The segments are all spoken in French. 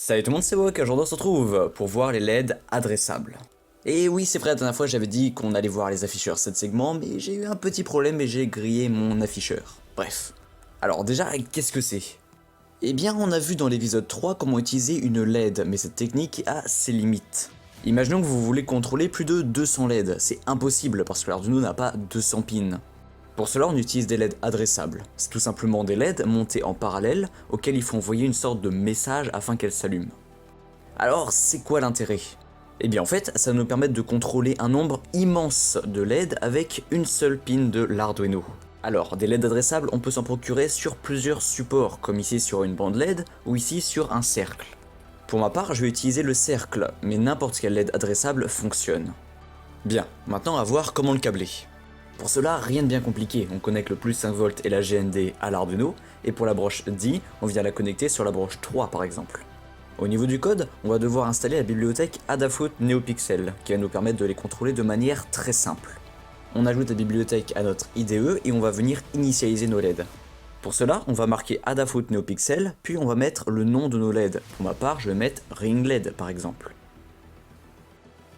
Salut tout le monde, c'est Wok, aujourd'hui on se retrouve pour voir les LED adressables. Et oui, c'est vrai, la dernière fois j'avais dit qu'on allait voir les afficheurs 7 segments, mais j'ai eu un petit problème et j'ai grillé mon afficheur. Bref. Alors déjà, qu'est-ce que c'est? Eh bien, on a vu dans l'épisode 3 comment utiliser une LED, mais cette technique a ses limites. Imaginons que vous voulez contrôler plus de 200 LED, c'est impossible parce que l'Arduino n'a pas 200 pins. Pour cela, on utilise des LED adressables. C'est tout simplement des LED montés en parallèle auxquels il faut envoyer une sorte de message afin qu'elles s'allument. Alors, c'est quoi l'intérêt? Eh bien en fait, ça va nous permettre de contrôler un nombre immense de LED avec une seule pin de l'Arduino. Alors, des LED adressables, on peut s'en procurer sur plusieurs supports, comme ici sur une bande LED ou ici sur un cercle. Pour ma part, je vais utiliser le cercle, mais n'importe quel LED adressable fonctionne. Bien, maintenant à voir comment le câbler. Pour cela, rien de bien compliqué, on connecte le plus 5 volts et la GND à l'Arduino, et pour la broche D, on vient la connecter sur la broche 3 par exemple. Au niveau du code, on va devoir installer la bibliothèque Adafruit NeoPixel, qui va nous permettre de les contrôler de manière très simple. On ajoute la bibliothèque à notre IDE et on va venir initialiser nos LED. Pour cela, on va marquer Adafruit NeoPixel, puis on va mettre le nom de nos LED. Pour ma part, je vais mettre Ring LED par exemple.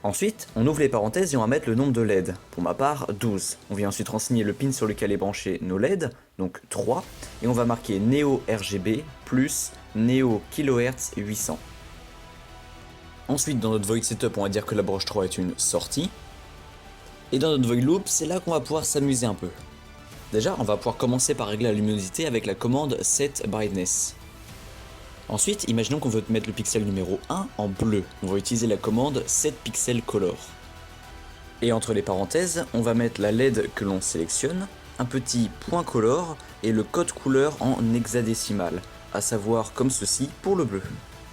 Ensuite, on ouvre les parenthèses et on va mettre le nombre de LED. Pour ma part, 12. On vient ensuite renseigner le pin sur lequel est branché nos LED, donc 3, et on va marquer Neo RGB plus Neo kHz 800. Ensuite, dans notre void setup, on va dire que la broche 3 est une sortie. Et dans notre void loop, c'est là qu'on va pouvoir s'amuser un peu. Déjà, on va pouvoir commencer par régler la luminosité avec la commande Set Brightness. Ensuite, imaginons qu'on veut mettre le pixel numéro 1 en bleu. On va utiliser la commande Set Pixel Color. Et entre les parenthèses, on va mettre la LED que l'on sélectionne, un petit point color et le code couleur en hexadécimal, à savoir comme ceci pour le bleu.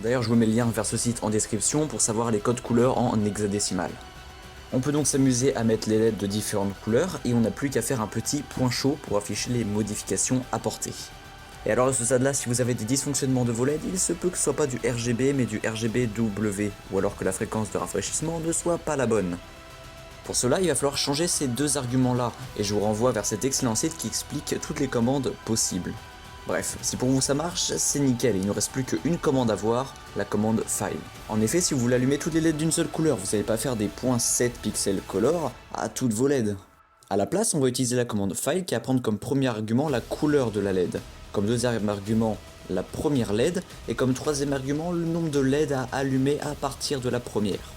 D'ailleurs, je vous mets le lien vers ce site en description pour savoir les codes couleurs en hexadécimal. On peut donc s'amuser à mettre les LED de différentes couleurs et on n'a plus qu'à faire un petit point chaud pour afficher les modifications apportées. Et alors à ce stade-là, si vous avez des dysfonctionnements de vos LED, il se peut que ce soit pas du RGB mais du RGBW, ou alors que la fréquence de rafraîchissement ne soit pas la bonne. Pour cela, il va falloir changer ces deux arguments-là, et je vous renvoie vers cet excellent site qui explique toutes les commandes possibles. Bref, si pour vous ça marche, c'est nickel, il ne reste plus qu'une commande à voir, la commande File. En effet, si vous voulez allumer toutes les LED d'une seule couleur, vous n'allez pas faire des points 7 pixels color à toutes vos LED. A la place, on va utiliser la commande File qui va prendre comme premier argument la couleur de la LED. Comme deuxième argument, la première LED, et comme troisième argument, le nombre de LED à allumer à partir de la première.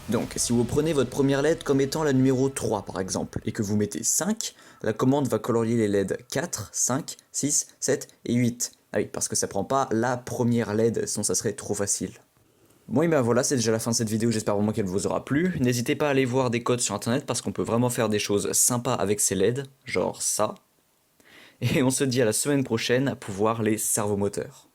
Donc, si vous prenez votre première LED comme étant la numéro 3 par exemple, et que vous mettez 5, la commande va colorier les LED 4, 5, 6, 7 et 8. Ah oui, parce que ça prend pas la première LED, sinon ça serait trop facile. Bon et ben voilà, c'est déjà la fin de cette vidéo, j'espère vraiment qu'elle vous aura plu. N'hésitez pas à aller voir des codes sur internet parce qu'on peut vraiment faire des choses sympas avec ces LED, genre ça. Et on se dit à la semaine prochaine pour voir les servomoteurs.